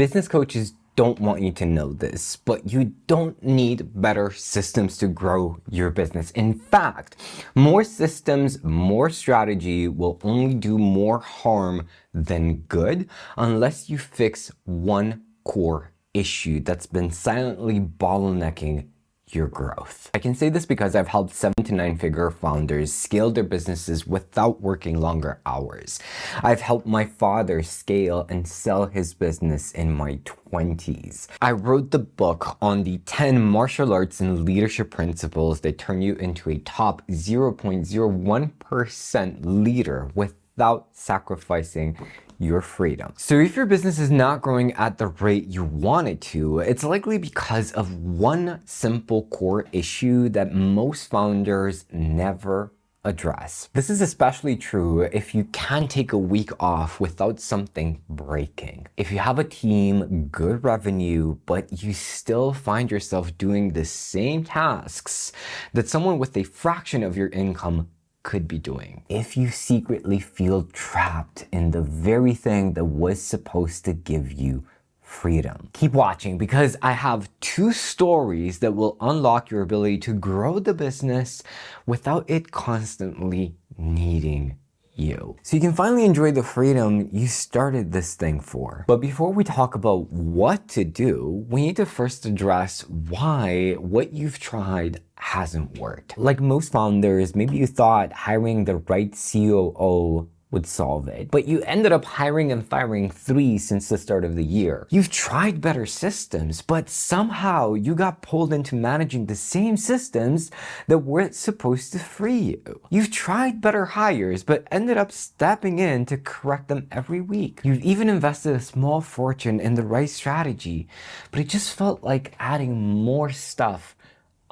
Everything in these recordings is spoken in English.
Business coaches don't want you to know this, but you don't need better systems to grow your business. In fact, more systems, more strategy will only do more harm than good unless you fix one core issue that's been silently bottlenecking your growth. I can say this because I've helped 7 to 9 figure founders scale their businesses without working longer hours. I've helped my father scale and sell his business in my 20s. I wrote the book on the 10 martial arts and leadership principles that turn you into a top 0.01% leader without sacrificing your freedom. So if your business is not growing at the rate you want it to, it's likely because of one simple core issue that most founders never address. This is especially true if you can't take a week off without something breaking. If you have a team, good revenue, but you still find yourself doing the same tasks that someone with a fraction of your income could be doing. If you secretly feel trapped in the very thing that was supposed to give you freedom. Keep watching because I have 2 stories that will unlock your ability to grow the business without it constantly needing you. So you can finally enjoy the freedom you started this thing for. But before we talk about what to do, we need to first address why what you've tried hasn't worked. Like most founders, maybe you thought hiring the right COO would solve it, but you ended up hiring and firing 3 since the start of the year. You've tried better systems, but somehow you got pulled into managing the same systems that weren't supposed to free you. You've tried better hires, but ended up stepping in to correct them every week. You've even invested a small fortune in the right strategy, but it just felt like adding more stuff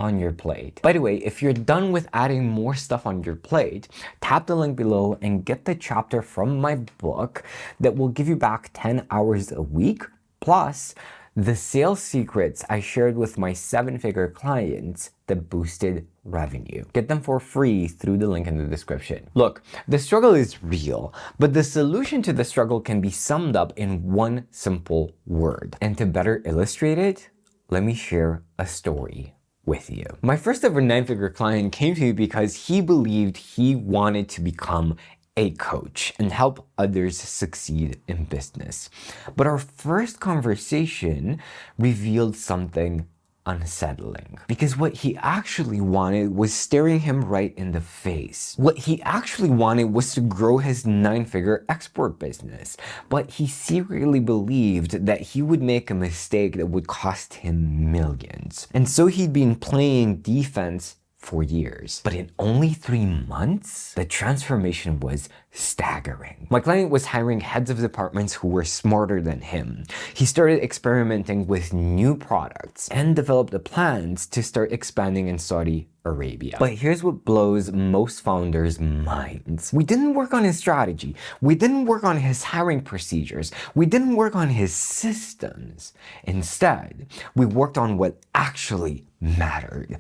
on your plate. By the way, if you're done with adding more stuff on your plate, tap the link below and get the chapter from my book that will give you back 10 hours a week, plus the sales secrets I shared with my 7-figure clients that boosted revenue. Get them for free through the link in the description. Look, the struggle is real, but the solution to the struggle can be summed up in one simple word. And to better illustrate it, let me share a story with you. My first ever 9-figure client came to me because he believed he wanted to become a coach and help others succeed in business. But our first conversation revealed something unsettling, because what he actually wanted was staring him right in the face. What he actually wanted was to grow his 9-figure export business, but he secretly believed that he would make a mistake that would cost him millions. And so he'd been playing defense for years. But in only 3 months, the transformation was staggering. My client was hiring heads of departments who were smarter than him. He started experimenting with new products and developed the plans to start expanding in Saudi Arabia. But here's what blows most founders' minds. We didn't work on his strategy. We didn't work on his hiring procedures. We didn't work on his systems. Instead, we worked on what actually mattered: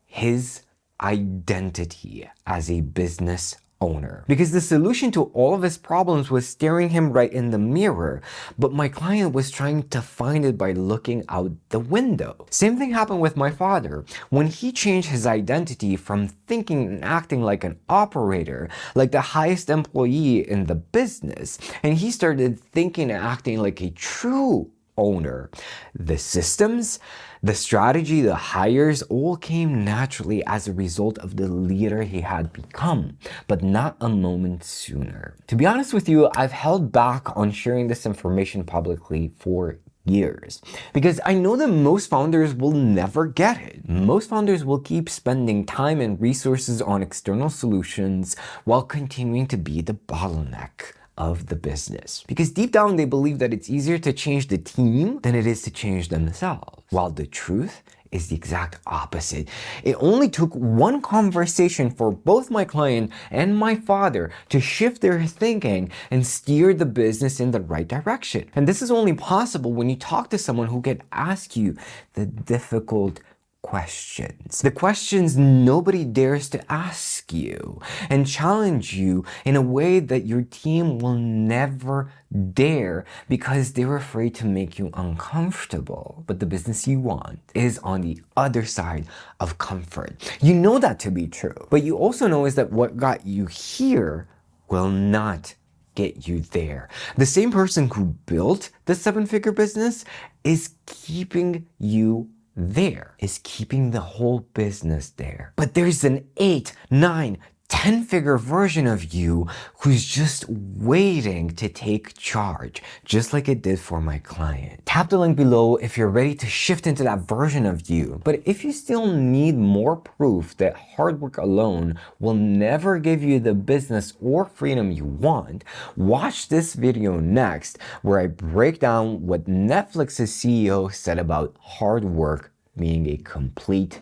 his identity as a business owner. Because the solution to all of his problems was staring him right in the mirror, but my client was trying to find it by looking out the window. Same thing happened with my father. When he changed his identity from thinking and acting like an operator, like the highest employee in the business, and he started thinking and acting like a true owner, the systems, the strategy, the hires all came naturally as a result of the leader he had become, but not a moment sooner. To be honest with you, I've held back on sharing this information publicly for years, because I know that most founders will never get it. Most founders will keep spending time and resources on external solutions while continuing to be the bottleneck of the business. Because deep down, they believe that it's easier to change the team than it is to change themselves. While the truth is the exact opposite. It only took one conversation for both my client and my father to shift their thinking and steer the business in the right direction. And this is only possible when you talk to someone who can ask you the difficult questions. The questions nobody dares to ask you, and challenge you in a way that your team will never dare because they're afraid to make you uncomfortable. But the business you want is on the other side of comfort. You know that to be true, but you also know is that what got you here will not get you there. The same person who built the 7-figure business is keeping you there, is keeping the whole business there. But there's an 8, 9, 10-figure version of you who's just waiting to take charge, just like it did for my client. Tap the link below if you're ready to shift into that version of you. But if you still need more proof that hard work alone will never give you the business or freedom you want, watch this video next, where I break down what Netflix's CEO said about hard work being a complete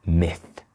myth.